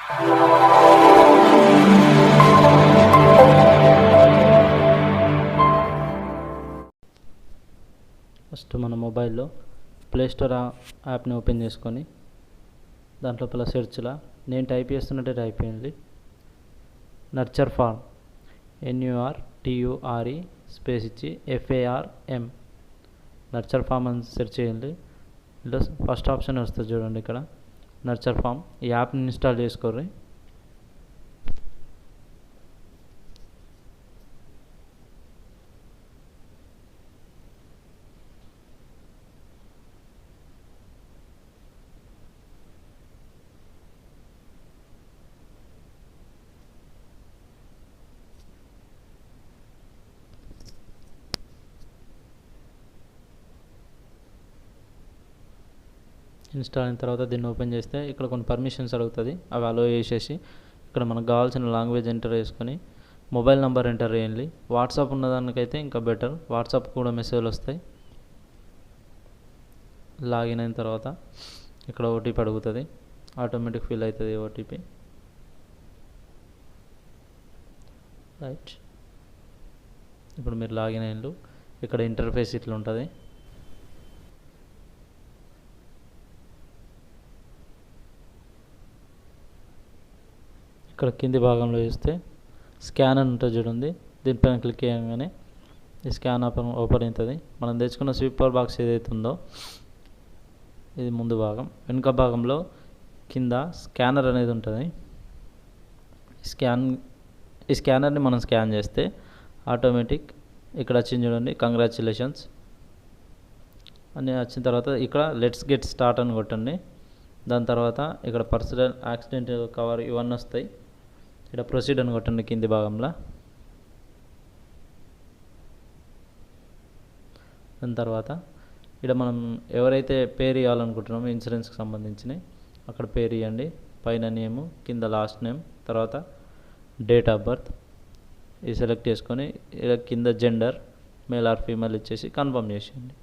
First మన మొబైల్లో play store యాప్ని ఓపెన్ చేసుకొని దాంట్లో సెర్చ్లా నేను టైప్ చేస్తున్నట్టే టైప్ చేయండి. నర్చర్ ఫార్మ్ NURTURE స్పేస్ ఇచ్చి FARM నర్చర్ ఫార్మ్ అని సెర్చ్ చేయండి. ఇలా ఫస్ట్ ఆప్షన్ వస్తుంది చూడండి, ఇక్కడ నర్చర్ ఫార్మ్. ఈ యాప్ని ఇన్స్టాల్ చేసుకోర్రి. ఇన్స్టాల్ అయిన తర్వాత దీన్ని ఓపెన్ చేస్తే ఇక్కడ కొన్ని పర్మిషన్స్ అడుగుతుంది, అవి అలో చేసేసి ఇక్కడ మనకు కావాల్సిన లాంగ్వేజ్ ఎంటర్ చేసుకొని మొబైల్ నెంబర్ ఎంటర్ చేయండి. వాట్సాప్ ఉన్నదానికైతే ఇంకా బెటర్, వాట్సాప్ కూడా మెసేజ్లు వస్తాయి. లాగిన్ అయిన తర్వాత ఇక్కడ ఓటీపీ అడుగుతుంది, ఆటోమేటిక్ ఫిల్ అవుతుంది ఓటీపీ. రైట్, ఇప్పుడు మీరు లాగిన్ అయ్యిండు. ఇక్కడ ఇంటర్ఫేస్ ఇట్లా ఉంటుంది. ఇక్కడ కింది భాగంలో చూస్తే స్కాన్ అని ఉంటుంది చూడండి, దీనిపైన క్లిక్ చేయగానే ఈ స్కాన్ ఓపెన్ అవుతుంది. మనం తెచ్చుకున్న స్వీపర్ బాక్స్ ఏదైతే ఉందో ఇది ముందు భాగం. వెనుక భాగంలో కింద స్కానర్ అనేది ఉంటుంది. ఈ స్కానర్ని మనం స్కాన్ చేస్తే ఆటోమేటిక్ ఇక్కడ వచ్చింది చూడండి, కంగ్రాచ్యులేషన్స్ అని వచ్చిన తర్వాత ఇక్కడ లెట్స్ గెట్ స్టార్ట్ అని కొట్టండి. దాని తర్వాత ఇక్కడ పర్సనల్ యాక్సిడెంట్ కవర్ ఇవన్నీ వస్తాయి. ఇక్కడ ప్రొసీడ్ అని కొట్టండి కింది భాగంలో. దాని తర్వాత ఇక్కడ మనం ఎవరైతే పేరు ఇవ్వాలనుకుంటున్నామో ఇన్సూరెన్స్కి సంబంధించిన అక్కడ పేరు ఇవ్వండి. పైన నేము, కింద లాస్ట్ నేమ్, తర్వాత డేట్ ఆఫ్ బర్త్ ఇది సెలెక్ట్ చేసుకొని ఇలా కింద జెండర్ మేల్ ఆర్ ఫీమేల్ ఇచ్చేసి కన్ఫర్మ్ చేసేయండి.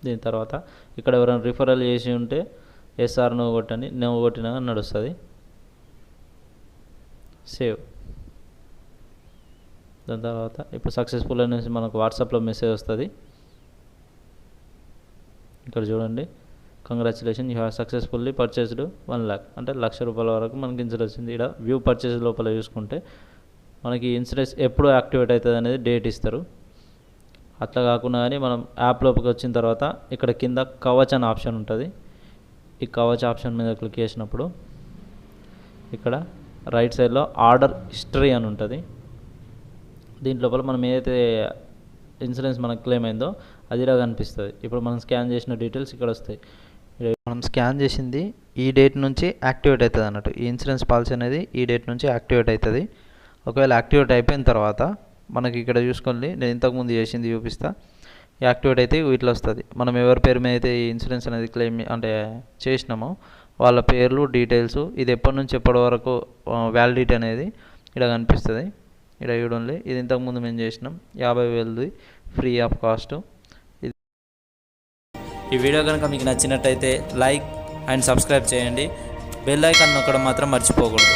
దీని తర్వాత ఇక్కడ ఎవరైనా రిఫరల్ చేసి ఉంటే SR నువ్వు కొట్టండి, నువ్వు కొట్టినా నడుస్తుంది. సేవ్. దాని తర్వాత ఇప్పుడు సక్సెస్ఫుల్ అనేసి మనకు వాట్సాప్లో మెసేజ్ వస్తుంది. ఇక్కడ చూడండి, congratulation you have successfully purchased 1 lakh, అంటే ₹1,00,000 వరకు మనకి ఇన్సూరెన్స్ వచ్చింది. ఇక్కడ వ్యూ పర్చేస్ లోపల చూసుకుంటే మనకి ఇన్సూరెన్స్ ఎప్పుడు యాక్టివేట్ అవుతుంది అనేది డేట్ ఇస్తారు. అట్లా కాకుండా కానీ మనం యాప్ లోపలికి వచ్చిన తర్వాత ఇక్కడ కింద కవచ్ అనే ఆప్షన్ ఉంటుంది. ఈ కవచ్ ఆప్షన్ మీద క్లిక్ చేసినప్పుడు ఇక్కడ రైట్ సైడ్లో ఆర్డర్ హిస్టరీ అని ఉంటుంది. దీంట్లోపల మనం ఏదైతే ఇన్సూరెన్స్ మనకు క్లెయిమ్ అయిందో అది ఇలా కనిపిస్తుంది. ఇప్పుడు మనం స్కాన్ చేసిన డీటెయిల్స్ ఇక్కడ వస్తాయి. మనం స్కాన్ చేసింది ఈ డేట్ నుంచి యాక్టివేట్ అవుతుంది అన్నట్టు. ఈ ఇన్సూరెన్స్ పాలసీ అనేది ఈ డేట్ నుంచి యాక్టివేట్ అవుతుంది. ఒకవేళ యాక్టివేట్ అయిపోయిన తర్వాత మనకి ఇక్కడ చూసుకోండి, నేను ఇంతకుముందు చేసింది చూపిస్తా. యాక్టివేట్ అయితే ఇట్లా వస్తుంది. మనం ఎవరి పేరు మీద అయితే ఈ ఇన్సూరెన్స్ అనేది క్లెయిమ్ అంటే చేసినామో వాళ్ళ పేర్లు, డీటెయిల్స్, ఇది ఎప్పటి నుంచి ఎప్పటి వరకు వ్యాలిడిటీ అనేది ఇక్కడ కనిపిస్తుంది. ఇక్కడ చూడండి, ఇది ఇంతకుముందు మేము చేసినాం 50,000 ఫ్రీ ఆఫ్ కాస్ట్. ఈ వీడియో కనుక మీకు నచ్చినట్టయితే లైక్ అండ్ సబ్స్క్రైబ్ చేయండి. బెల్ ఐకాన్ నొక్కడం మాత్రం మర్చిపోకూడదు.